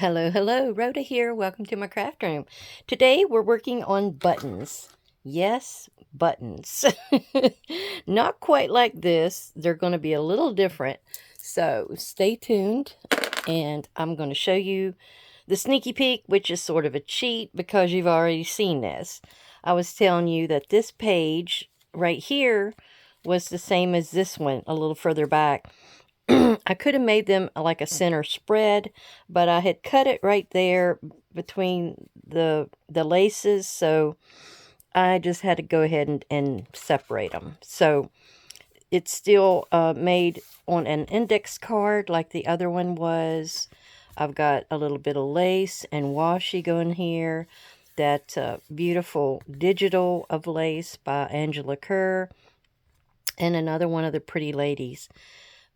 Hello, hello, Rhoda here. Welcome to my craft room. Today we're working on buttons. Yes, buttons. Not quite like this. They're going to be a little different. So stay tuned and I'm going to show you the sneaky peek, which is sort of a cheat because you've already seen this. I was telling you that this page right here was the same as this one a little further back. I could have made them like a center spread, but I had cut it right there between the laces, so I just had to go ahead and separate them. So it's still made on an index card like the other one was. I've got a little bit of lace and washi going here. That beautiful digital of lace by Angela Kerr. And another one of the pretty ladies.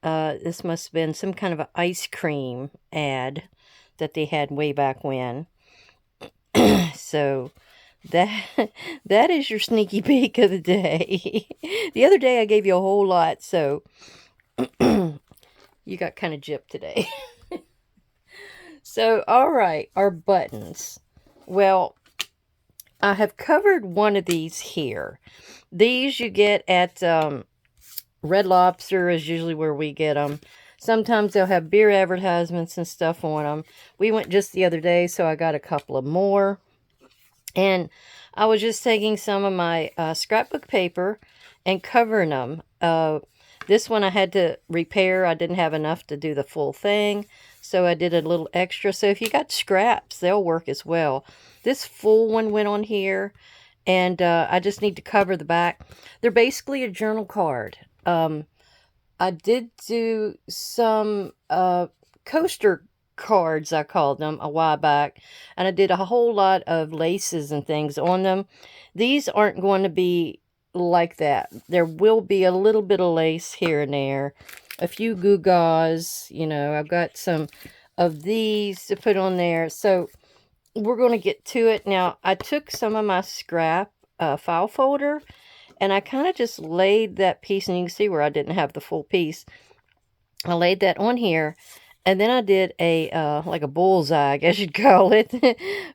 This must have been some kind of an ice cream ad that they had way back when. So that that is your sneaky peek of the day. The other day I gave you a whole lot, so you got kind of gypped today. So, all right, our buttons. Well, I have covered one of these here. These you get at Red Lobster is usually where we get them. Sometimes they'll have beer advertisements and stuff on them. We went just the other day, so I got a couple of more. And I was just taking some of my scrapbook paper and covering them. This one I had to repair. I didn't have enough to do the full thing, so I did a little extra. So if you got scraps, they'll work as well. This full one went on here, and I just need to cover the back. They're basically a journal card. I did do some coaster cards, I called them, a while back, and I did a whole lot of laces and things on them. These aren't going to be like that. There will be a little bit of lace here and there, a few gewgaws, I've got some of these to put on there. So we're going to get to it. Now, I took some of my scrap file folder, and I kind of just laid that piece, and you can see where I didn't have the full piece. I laid that on here, and then I did a, like a bullseye, I guess you'd call it.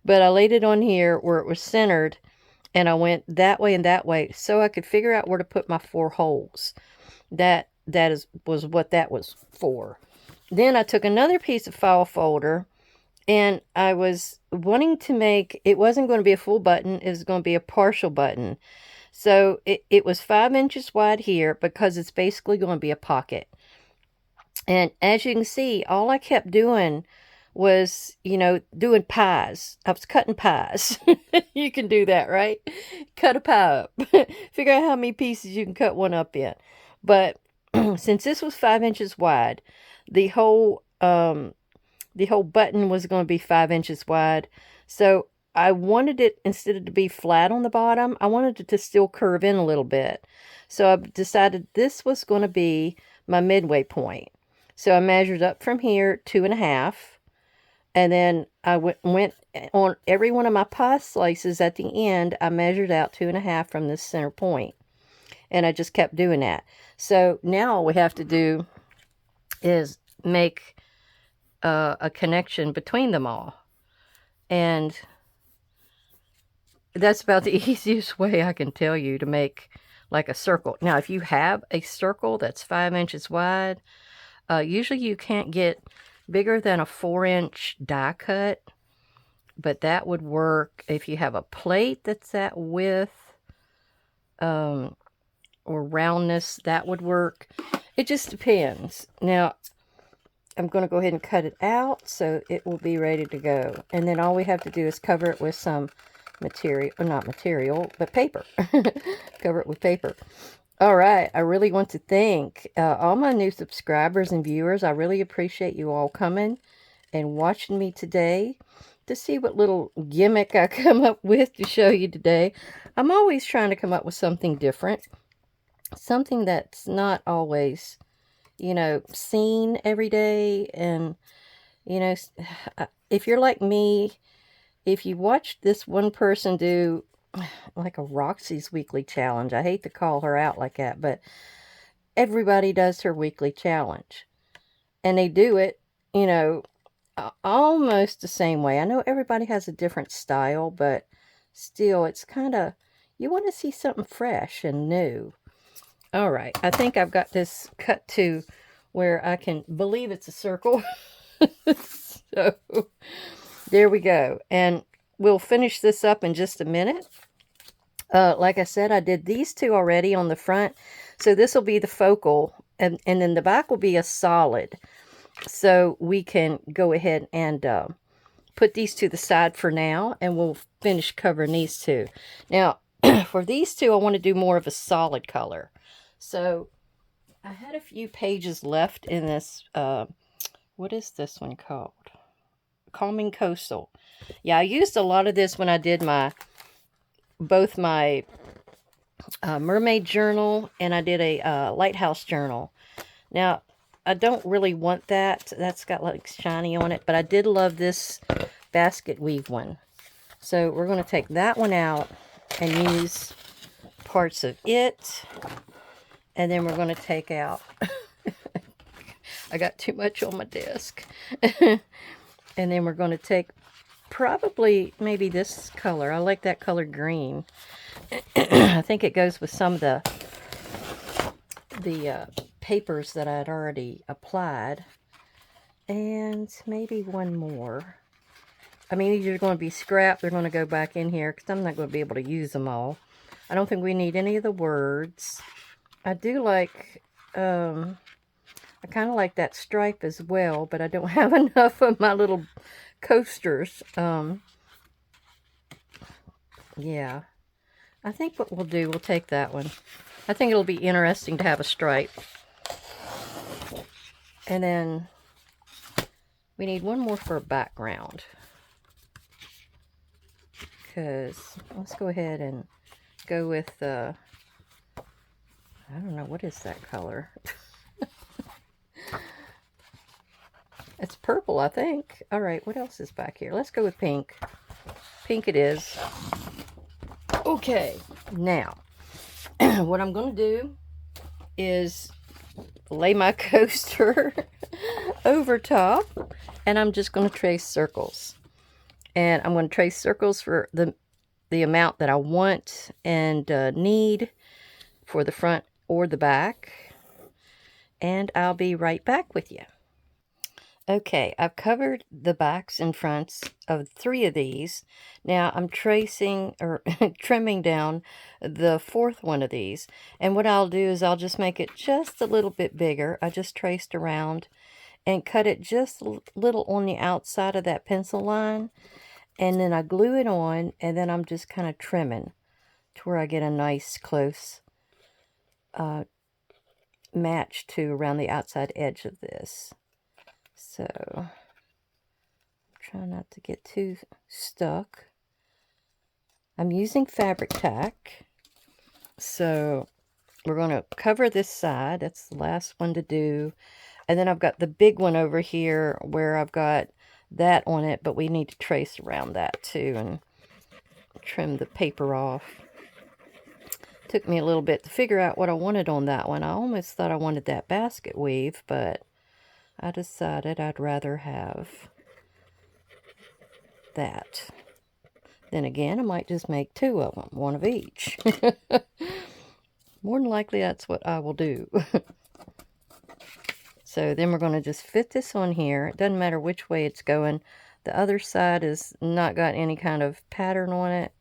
But I laid it on here where it was centered, and I went that way and that way, so I could figure out where to put my 4 holes. Was what that was for. Then I took another piece of file folder, and I was wanting to make, it wasn't going to be a full button, it was going to be a partial button. So it was 5 inches wide here because it's basically going to be a pocket. And as you can see, all I kept doing was, doing pies. I was cutting pies. You can do that, right? Cut a pie up. Figure out how many pieces you can cut one up in. But since this was 5 inches wide, the whole button was going to be 5 inches wide. So I wanted it, instead of to be flat on the bottom, I wanted it to still curve in a little bit. So I decided this was going to be my midway point. So I measured up from here 2.5. And then I went on every one of my pie slices at the end. I measured out 2.5 from this center point. And I just kept doing that. So now all we have to do is make a connection between them all. And that's about the easiest way I can tell you to make like a circle. Now, if you have a circle that's 5 inches wide, usually you can't get bigger than a 4-inch die cut, but that would work. If you have a plate that's that width or roundness, that would work. It just depends. Now, I'm going to go ahead and cut it out so it will be ready to go. And then all we have to do is cover it with some material, or not material, but paper. Cover it with paper. All right, I really want to thank all my new subscribers and viewers. I really appreciate you all coming and watching me today to see what little gimmick I come up with to show you today. I'm always trying to come up with something different, something that's not always, seen every day. And, if you're like me, if you watched this one person do like a Roxy's weekly challenge, I hate to call her out like that, but everybody does her weekly challenge. And they do it, almost the same way. I know everybody has a different style, but still, it's kind of, you want to see something fresh and new. All right, I think I've got this cut to where I can believe it's a circle. So, there we go. And we'll finish this up in just a minute. Like I said, I did these two already on the front. So this will be the focal, and then the back will be a solid. So we can go ahead and put these to the side for now, and we'll finish covering these two. Now, for these two, I want to do more of a solid color. So I had a few pages left in this, what is this one called? Calming Coastal. Yeah, I used a lot of this when I did both my mermaid journal, and I did a lighthouse journal. Now, I don't really want that. That's got like shiny on it, but I did love this basket weave one. So we're going to take that one out and use parts of it. And then we're going to take out, I got too much on my desk. And then we're going to take probably maybe this color. I like that color green. I think it goes with some of the papers that I'd already applied. And maybe one more. I mean, these are going to be scrapped. They're going to go back in here because I'm not going to be able to use them all. I don't think we need any of the words. I do like, I kind of like that stripe as well, but I don't have enough of my little coasters. Yeah. I think what we'll do, we'll take that one. I think it'll be interesting to have a stripe. And then we need one more for a background. Because let's go ahead and go with I don't know, what is that color? It's purple, I think. All right, what else is back here? Let's go with pink. Pink it is. Okay, now, what I'm going to do is lay my coaster over top, and I'm just going to trace circles. And I'm going to trace circles for the amount that I want and need for the front or the back. And I'll be right back with you. Okay, I've covered the backs and fronts of 3 of these. Now I'm tracing or trimming down the 4th one of these. And what I'll do is I'll just make it just a little bit bigger. I just traced around and cut it just a little on the outside of that pencil line. And then I glue it on, and then I'm just kind of trimming to where I get a nice close match to around the outside edge of this. So, try not to get too stuck. I'm using fabric tack. So, we're going to cover this side. That's the last one to do. And then I've got the big one over here where I've got that on it, but we need to trace around that too and trim the paper off. Took me a little bit to figure out what I wanted on that one. I almost thought I wanted that basket weave, but I decided I'd rather have that. Then again, I might just make 2 of them, one of each. More than likely, that's what I will do. So then we're going to just fit this on here. It doesn't matter which way it's going. The other side has not got any kind of pattern on it.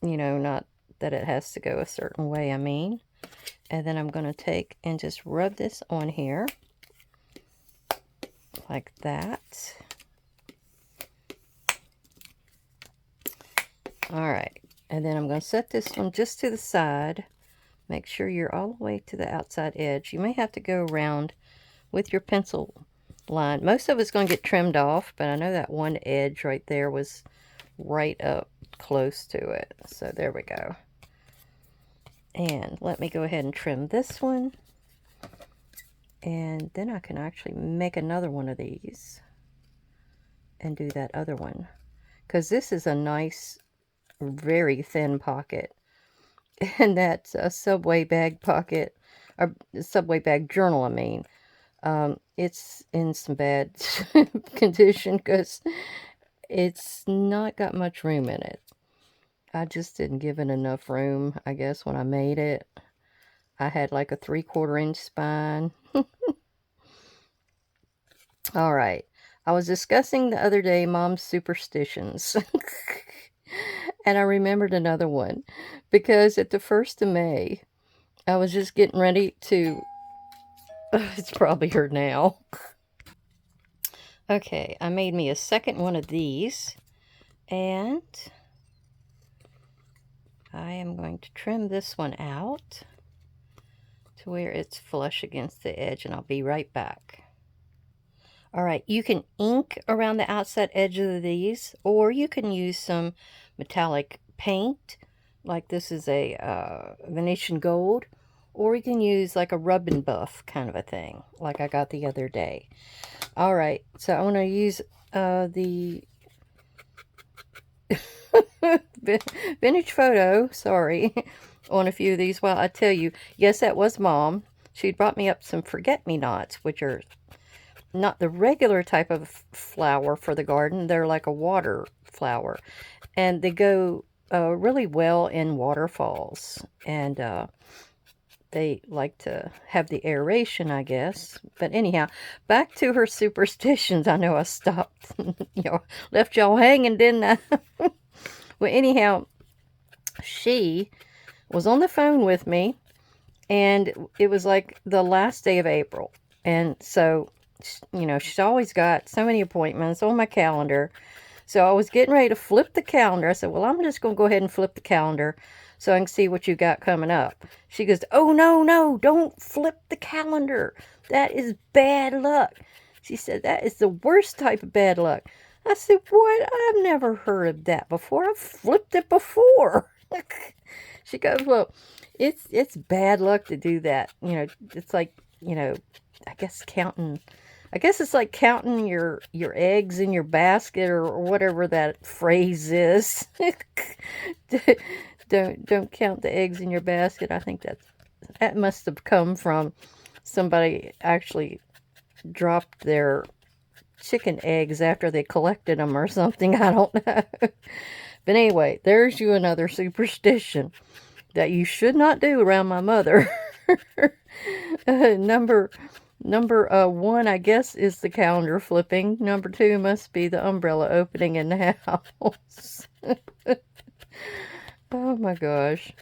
You know, not that it has to go a certain way, I mean. And then I'm going to take and just rub this on here. Like that. Alright. And then I'm going to set this one just to the side. Make sure you're all the way to the outside edge. You may have to go around with your pencil line. Most of it's going to get trimmed off, but I know that one edge right there was right up close to it. So there we go. And let me go ahead and trim this one. And then I can actually make another one of these and do that other one. Because this is a nice, very thin pocket. And that's a Subway bag pocket, or Subway bag journal, I mean. It's in some bad condition because it's not got much room in it. I just didn't give it enough room, I guess, when I made it. I had like a 3/4 inch spine. All right. I was discussing the other day mom's superstitions. And I remembered another one because at the 1st of May, I was just getting ready to. It's probably her now. Okay, I made me a second one of these, and I am going to trim this one out to where it's flush against the edge, and I'll be right back. All right, you can ink around the outside edge of these, or you can use some metallic paint, like this is a Venetian gold, or you can use like a rub and buff kind of a thing, like I got the other day. All right, so I want to use the vintage photo, sorry, on a few of these. Well, I tell you, yes, that was Mom. She'd brought me up some forget-me-nots, which are not the regular type of flower for the garden. They're like a water flower, and they go really well in waterfalls, and they like to have the aeration, I guess. But anyhow, back to her superstitions. I know I stopped, left y'all hanging, didn't I? Well, anyhow, she was on the phone with me, and it was like the last day of April. And so, she's always got so many appointments on my calendar. So I was getting ready to flip the calendar. I said, well, I'm just going to go ahead and flip the calendar so I can see what you got coming up. She goes, oh, no, don't flip the calendar. That is bad luck. She said, that is the worst type of bad luck. I said, what? I've never heard of that before. I've flipped it before. She goes, well, it's bad luck to do that. It's like, I guess it's like counting your eggs in your basket, or whatever that phrase is. Don't count the eggs in your basket. I think that must have come from somebody actually dropped their chicken eggs after they collected them or something. I don't know. But anyway, there's you another superstition that you should not do around my mother. Number 1, I guess, is the calendar flipping. Number 2 must be the umbrella opening in the house. Oh my gosh.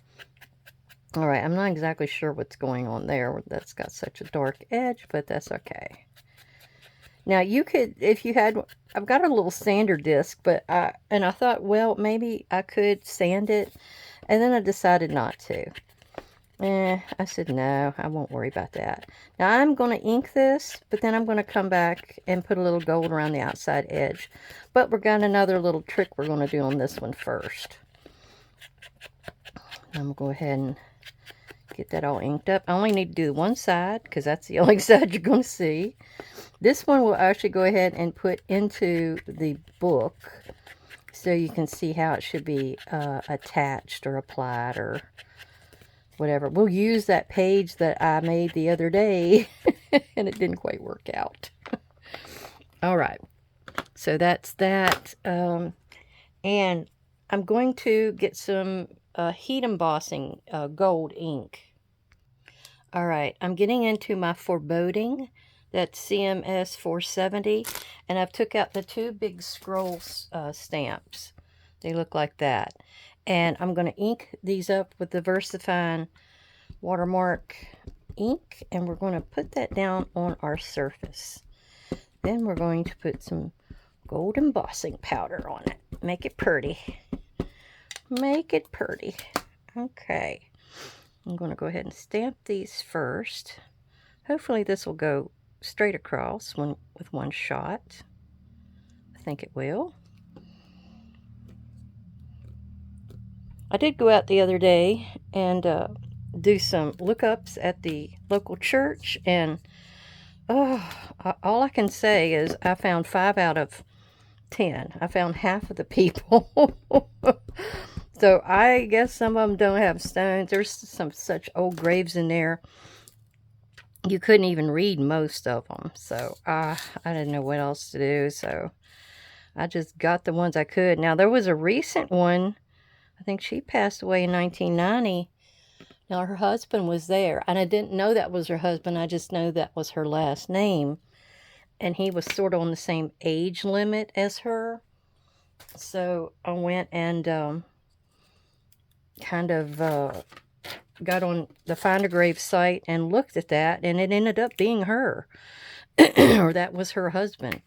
All right, I'm not exactly sure what's going on there. That's got such a dark edge, but that's okay. Now, you could, if you had, I've got a little sander disc, I thought, well, maybe I could sand it, and then I decided not to. I said, no, I won't worry about that. Now, I'm going to ink this, but then I'm going to come back and put a little gold around the outside edge. But we've got another little trick we're going to do on this one first. I'm going to go ahead and get that all inked up. I only need to do one side, because that's the only side you're going to see. This one will actually go ahead and put into the book, so you can see how it should be attached or applied or whatever. We'll use that page that I made the other day, and it didn't quite work out. All right, so that's that. And I'm going to get some heat embossing gold ink. All right, I'm getting into my foreboding. That's CMS 470, and I've took out the 2 big scroll stamps. They look like that. And I'm going to ink these up with the VersaFine watermark ink, and we're going to put that down on our surface. Then we're going to put some gold embossing powder on it. Make it pretty. Make it pretty. Okay. I'm going to go ahead and stamp these first. Hopefully this will go straight across with one shot. I think it will. I did go out the other day and do some lookups at the local church, and all I can say is I found 5 out of 10. I found half of the people. So I guess some of them don't have stones. There's some such old graves in there. you couldn't even read most of them. So I didn't know what else to do. So I just got the ones I could. Now, there was a recent one. I think she passed away in 1990. Now, her husband was there, and I didn't know that was her husband. I just know that was her last name. And he was sort of on the same age limit as her. So I went and kind of got on the Find a Grave site and looked at that, and it ended up being her. Or that was her husband.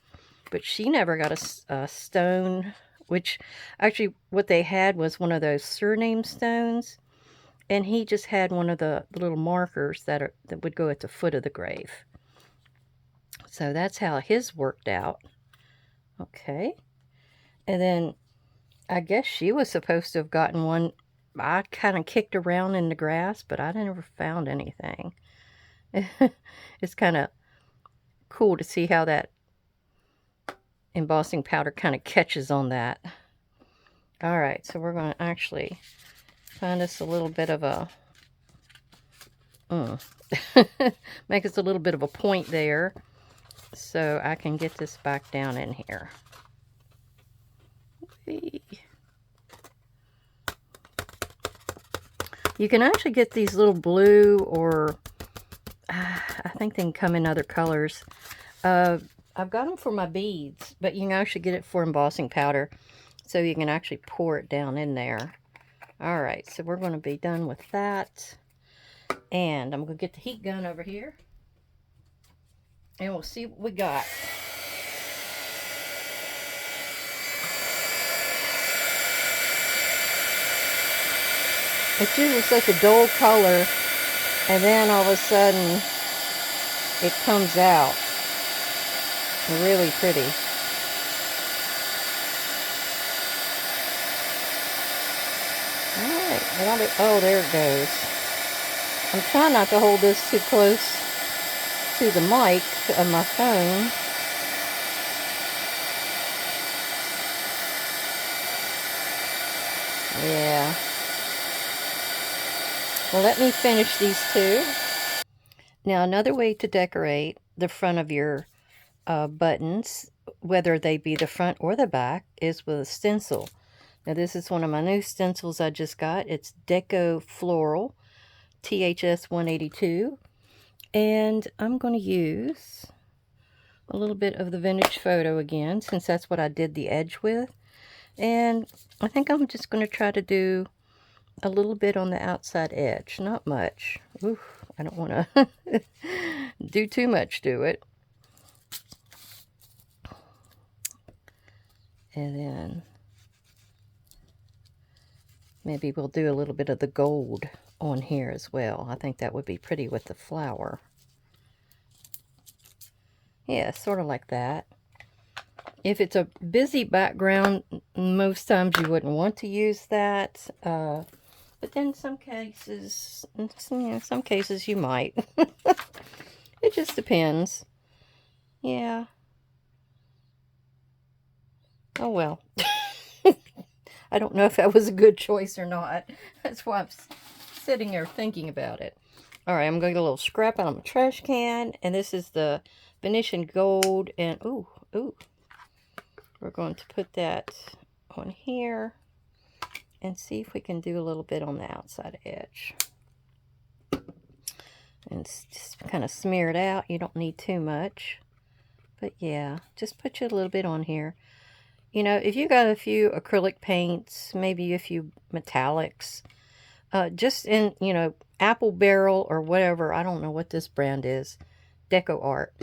But she never got a stone, which actually what they had was one of those surname stones. And he just had one of the little markers that would go at the foot of the grave. So that's how his worked out. Okay. And then I guess she was supposed to have gotten one. I kind of kicked around in the grass, but I never found anything. It's kind of cool to see how that embossing powder kind of catches on that. All right, so we're going to actually find us a little bit of a make us a little bit of a point there so I can get this back down in here. You can actually get these little blue, or I think they can come in other colors. I've got them for my beads, but you can actually get it for embossing powder, so you can actually pour it down in there. All right, so we're going to be done with that. And I'm going to get the heat gun over here, and we'll see what we got. It's usually such a dull color, and then all of a sudden it comes out really pretty. Alright, oh, there it goes. I'm trying not to hold this too close to the mic of my phone. Yeah. Well, let me finish these two. Now, another way to decorate the front of your buttons, whether they be the front or the back, is with a stencil. Now, this is one of my new stencils I just got. It's Deco Floral THS 182. And I'm going to use a little bit of the Vintage Photo again, since that's what I did the edge with. And I think I'm just going to try to do a little bit on the outside edge. Not much. Oof, I don't want to do too much to it. And then maybe we'll do a little bit of the gold on here as well. I think that would be pretty with the flower. Yeah, sort of like that. If it's a busy background, most times you wouldn't want to use that. But then some cases, some cases you might. It just depends. Yeah. Oh well. I don't know if that was a good choice or not. That's why I'm sitting here thinking about it. All right, I'm going to get a little scrap out of my trash can. And this is the Venetian Gold. And, ooh. We're going to put that on here and see if we can do a little bit on the outside edge. And just kind of smear it out. You don't need too much. But yeah, just put you a little bit on here. You know, if you got a few acrylic paints, maybe a few metallics, just in, you know, Apple Barrel or whatever, I don't know what this brand is, Deco Art.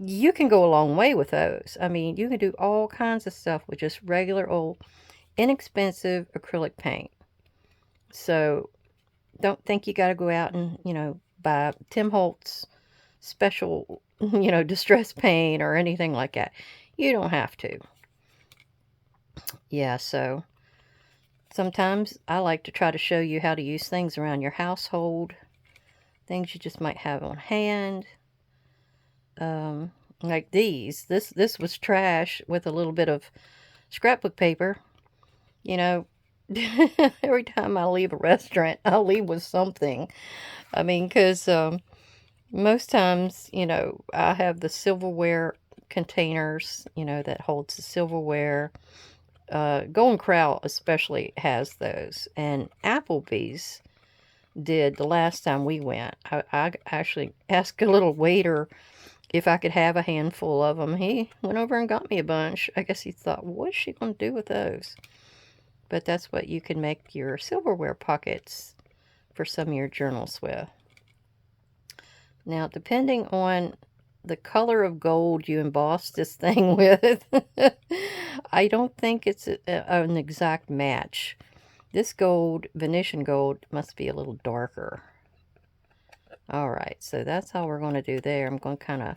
You can go a long way with those. I mean, you can do all kinds of stuff with just regular old, inexpensive acrylic paint. So, don't think you got to go out and, you know, buy Tim Holtz special, you know, distress paint or anything like that. You don't have to. Yeah, so sometimes I like to try to show you how to use things around your household. Things you just might have on hand. Like these. This was trash with a little bit of scrapbook paper. You know, every time I leave a restaurant, I'll leave with something. I mean, because Most times, you know, I have the silverware containers, you know, that holds the silverware. Golden Corral especially has those. And Applebee's did the last time we went. I actually asked a little waiter if I could have a handful of them. He went over and got me a bunch. I guess he thought, what's she going to do with those? But that's what you can make your silverware pockets for some of your journals with. Now, depending on the color of gold you emboss this thing with, I don't think it's an exact match. This gold, Venetian gold, must be a little darker. Alright, so that's how we're going to do there. I'm going to kind of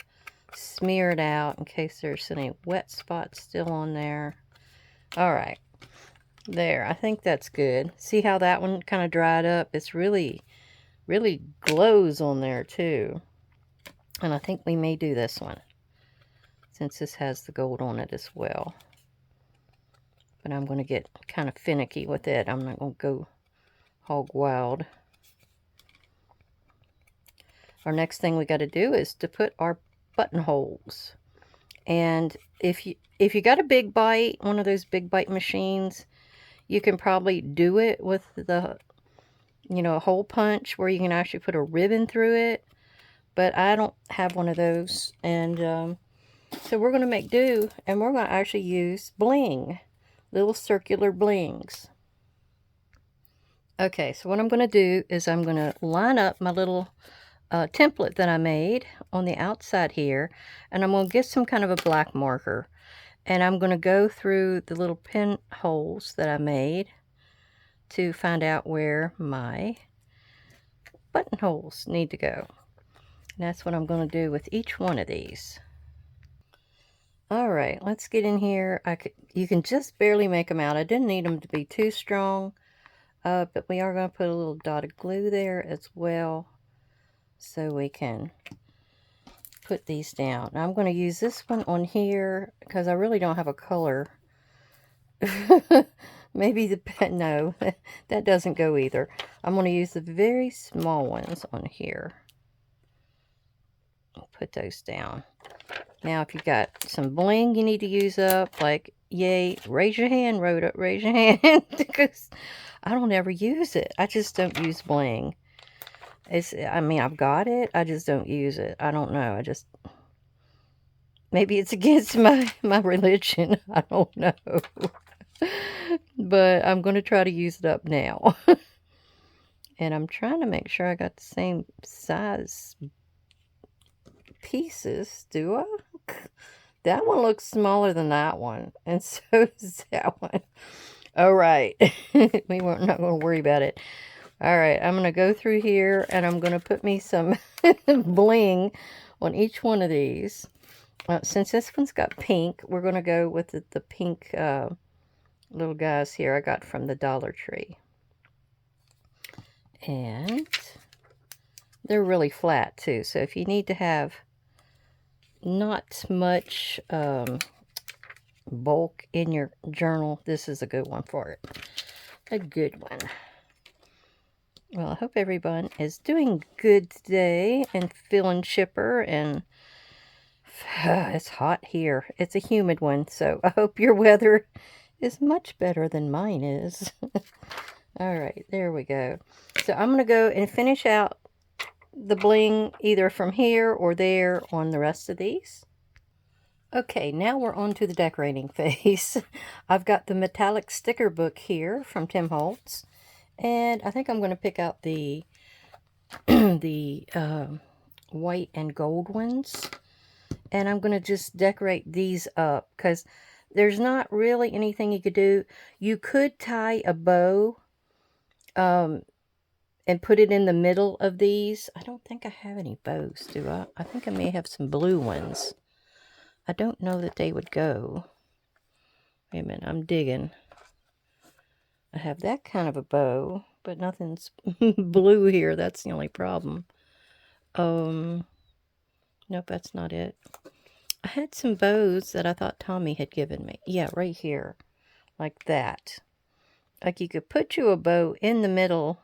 smear it out in case there's any wet spots still on there. Alright, there. I think that's good. See how that one kind of dried up? It's really glows on there too. And I think we may do this one, since this has the gold on it as well. But I'm going to get kind of finicky with it. I'm not going to go hog wild. Our next thing we got to do is to put our buttonholes. And if you got a big bite, one of those big bite machines, you can probably do it with the, you know, a hole punch where you can actually put a ribbon through it. But I don't have one of those. And so we're going to make do, and we're going to actually use bling. Little circular blings. Okay, so what I'm going to do is I'm going to line up my little template that I made on the outside here, and I'm going to get some kind of a black marker, and I'm going to go through the little pin holes that I made to find out where my buttonholes need to go. And that's what I'm going to do with each one of these. Alright, let's get in here. You can just barely make them out. I didn't need them to be too strong, but we are going to put a little dot of glue there as well, so we can put these down. Now I'm going to use this one on here because I really don't have a color. Maybe no, that doesn't go either. I'm going to use the very small ones on here. Put those down. Now, if you've got some bling you need to use up, like, yay, raise your hand, Rhoda, raise your hand, because I don't ever use it. I just don't use bling. I mean, I've got it, I just don't use it. I don't know, maybe it's against my religion, I don't know. But I'm going to try to use it up now. And I'm trying to make sure I got the same size pieces, do I? That one looks smaller than that one, and so does that one. All right. We're not going to worry about it. All right, I'm going to go through here, and I'm going to put me some bling on each one of these. Since this one's got pink, we're going to go with the pink little guys here I got from the Dollar Tree. And they're really flat, too, so if you need to have not much bulk in your journal, this is a good one for it. A good one. Well, I hope everyone is doing good today and feeling chipper, and it's hot here. It's a humid one, so I hope your weather is much better than mine is. All right, there we go. So I'm going to go and finish out the bling either from here or there on the rest of these. Okay, now we're on to the decorating phase. I've got the metallic sticker book here from Tim Holtz, and I think I'm going to pick out the white and gold ones, and I'm going to just decorate these up because there's not really anything you could do. You could tie a bow and put it in the middle of these. I don't think I have any bows, do I? I think I may have some blue ones. I don't know that they would go. Wait a minute, I'm digging. I have that kind of a bow, but nothing's blue here. That's the only problem. Nope, that's not it. I had some bows that I thought Tommy had given me. Yeah, right here. Like that. Like you could put you a bow in the middle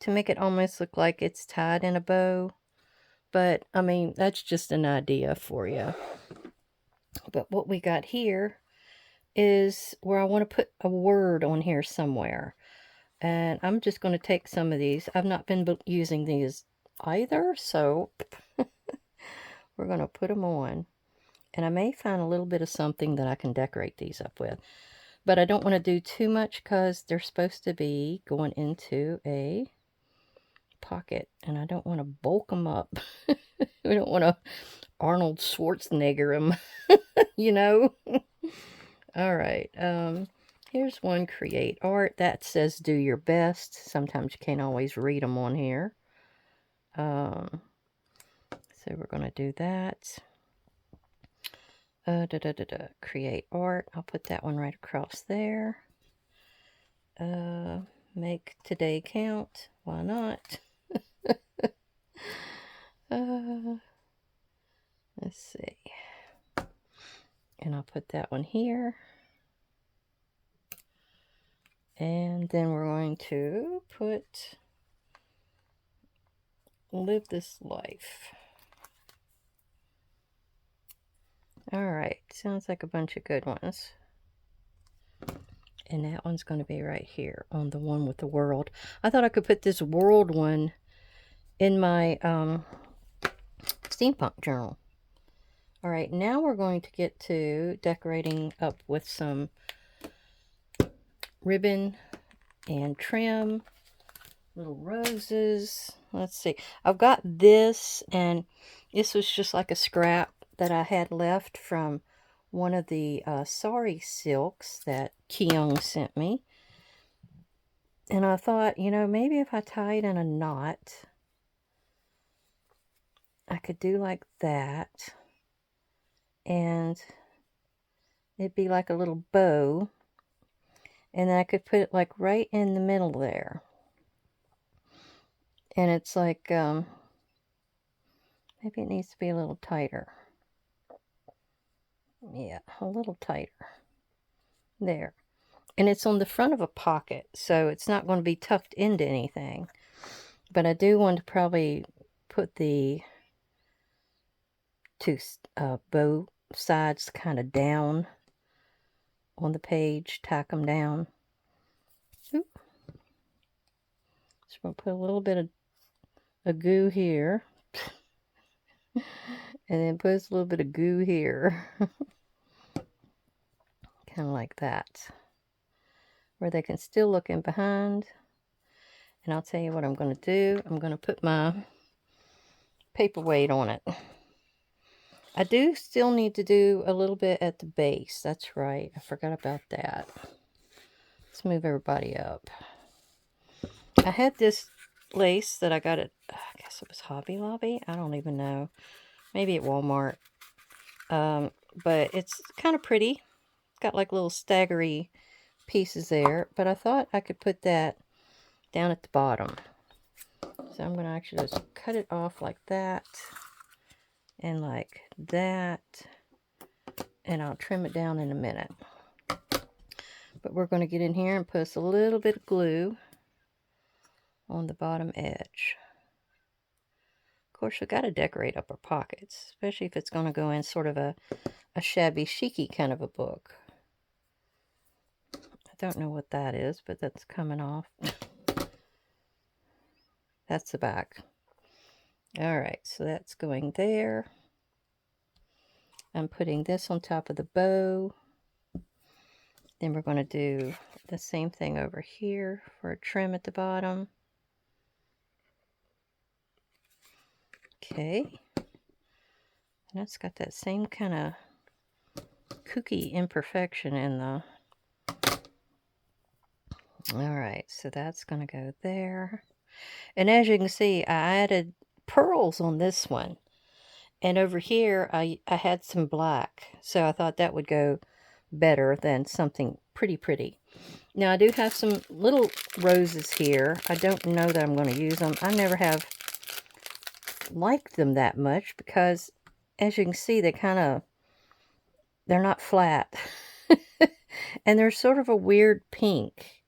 to make it almost look like it's tied in a bow. But, I mean, that's just an idea for you. But what we got here is where I want to put a word on here somewhere. And I'm just going to take some of these. I've not been using these either, so we're going to put them on. And I may find a little bit of something that I can decorate these up with. But I don't want to do too much because they're supposed to be going into a pocket. And I don't want to bulk them up. We don't want to Arnold Schwarzenegger them, you know? All right. Here's one, create art. That says do your best. Sometimes you can't always read them on here. So we're going to do that. Create art. I'll put that one right across there. Make today count. Why not? Let's see. And I'll put that one here. And then we're going to put live this life. Alright, sounds like a bunch of good ones. And that one's going to be right here on the one with the world. I thought I could put this world one in my steampunk journal. Alright, now we're going to get to decorating up with some ribbon and trim, little roses. Let's see. I've got this, and this was just like a scrap that I had left from one of the sari silks that Kyung sent me. And I thought, you know, maybe if I tie it in a knot, I could do like that. And it'd be like a little bow. And then I could put it like right in the middle there. And it's like, maybe it needs to be a little tighter. Yeah, a little tighter. There. And it's on the front of a pocket, so it's not going to be tucked into anything. But I do want to probably put the two bow sides kind of down on the page, tack them down. Oop. Just going to put a little bit of a goo here. And then put a little bit of goo here. Kind of like that. Where they can still look in behind. And I'll tell you what I'm going to do. I'm going to put my paperweight on it. I do still need to do a little bit at the base. That's right. I forgot about that. Let's move everybody up. I had this lace that I got at, I guess it was Hobby Lobby. I don't even know. Maybe at Walmart. But it's kind of pretty. It's got like little staggery pieces there. But I thought I could put that down at the bottom. So I'm going to actually just cut it off like that. And like that. And I'll trim it down in a minute. But we're going to get in here and put a little bit of glue on the bottom edge. Of course, we've got to decorate up our pockets, especially if it's going to go in sort of a shabby chic-y kind of a book. I don't know what that is, but that's coming off. That's the back. Alright, so that's going there. I'm putting this on top of the bow. Then we're going to do the same thing over here for a trim at the bottom. Okay. And that's got that same kind of kooky imperfection in the... Alright, so that's going to go there. And as you can see, I added pearls on this one. And over here, I had some black. So I thought that would go better than something pretty. Now, I do have some little roses here. I don't know that I'm going to use them. I never have liked them that much because, as you can see, they're not flat. And they're sort of a weird pink.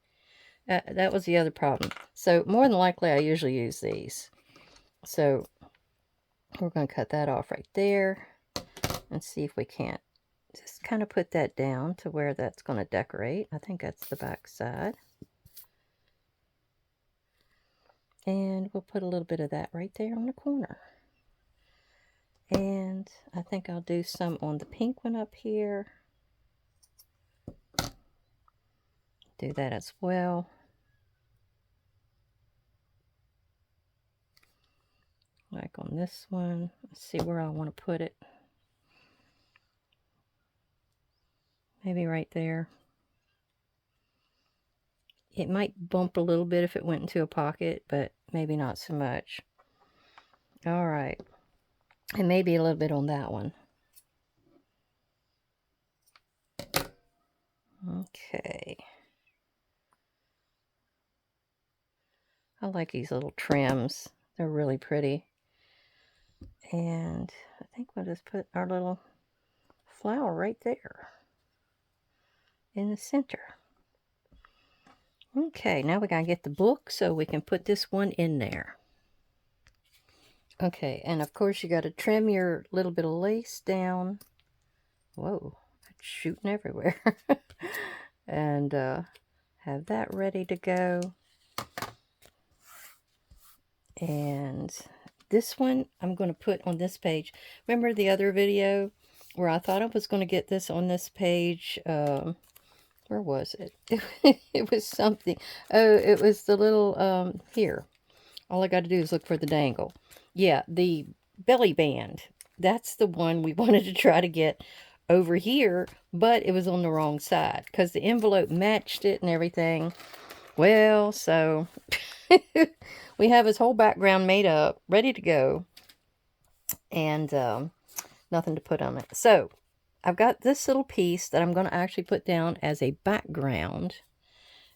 That was the other problem. So, more than likely, I usually use these. So, We're going to cut that off right there and see if we can't just kind of put that down to where that's going to decorate. I think that's the back side. And we'll put a little bit of that right there on the corner. And I think I'll do some on the pink one up here. Do that as well. Like on this one. Let's see where I want to put it. Maybe right there. It might bump a little bit if it went into a pocket, but maybe not so much. All right. And maybe a little bit on that one. Okay. I like these little trims. They're really pretty. And I think we'll just put our little flower right there in the center. Okay, now we gotta get the book so we can put this one in there. Okay, and of course you gotta trim your little bit of lace down. Whoa, it's shooting everywhere. And have that ready to go. And this one I'm going to put on this page. Remember the other video where I thought I was going to get this on this page? Where was it? It was something. Oh, it was the little, here. All I got to do is look for the dangle. Yeah, the belly band. That's the one we wanted to try to get over here, but it was on the wrong side because the envelope matched it and everything. Well, so we have his whole background made up, ready to go, and nothing to put on it. So I've got this little piece that I'm going to actually put down as a background,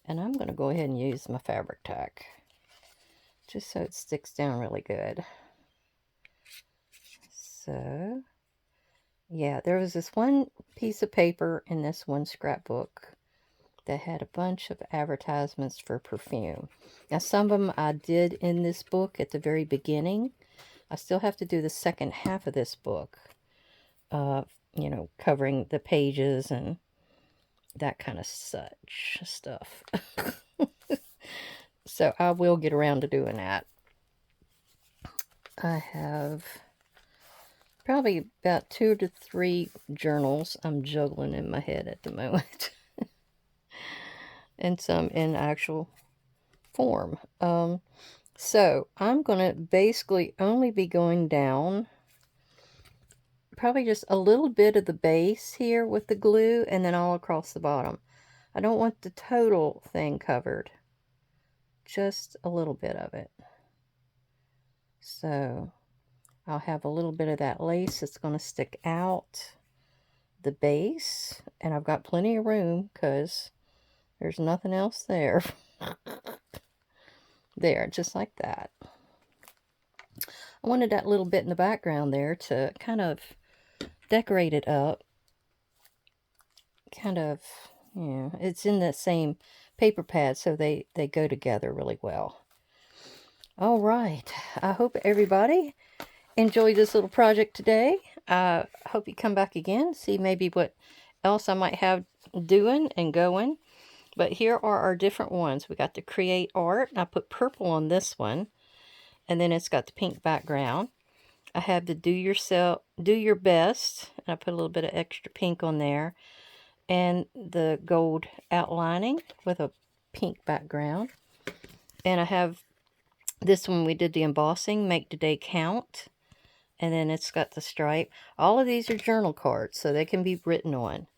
and I'm going to go ahead and use my fabric tack just so it sticks down really good. So yeah, there was this one piece of paper in this one scrapbook that had a bunch of advertisements for perfume. Now, some of them I did in this book at the very beginning. I still have to do the second half of this book, you know, covering the pages and that kind of such stuff. So I will get around to doing that. I have probably about 2 to 3 journals I'm juggling in my head at the moment. And some in actual form. So I'm going to basically only be going down probably just a little bit of the base here with the glue and then all across the bottom. I don't want the total thing covered. Just a little bit of it. So I'll have a little bit of that lace that's going to stick out the base. And I've got plenty of room because there's nothing else there. There, just like that. I wanted that little bit in the background there to kind of decorate it up. Kind of, you know, it's in the same paper pad, so they go together really well. All right. I hope everybody enjoyed this little project today. I hope you come back again, see maybe what else I might have doing and going. But here are our different ones. We got the Create Art. I put purple on this one. And then it's got the pink background. I have the Do Your Best. And I put a little bit of extra pink on there. And the gold outlining with a pink background. And I have this one, we did the embossing, Make Today Count. And then it's got the stripe. All of these are journal cards, so they can be written on.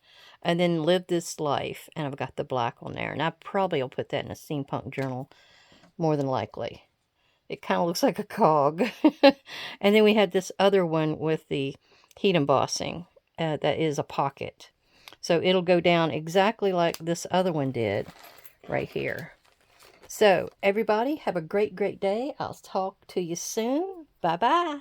And then Live This Life. And I've got the black on there. And I probably will put that in a steampunk journal, more than likely. It kind of looks like a cog. And then we had this other one with the heat embossing. That is a pocket. So it'll go down exactly like this other one did right here. So everybody have a great, great day. I'll talk to you soon. Bye-bye.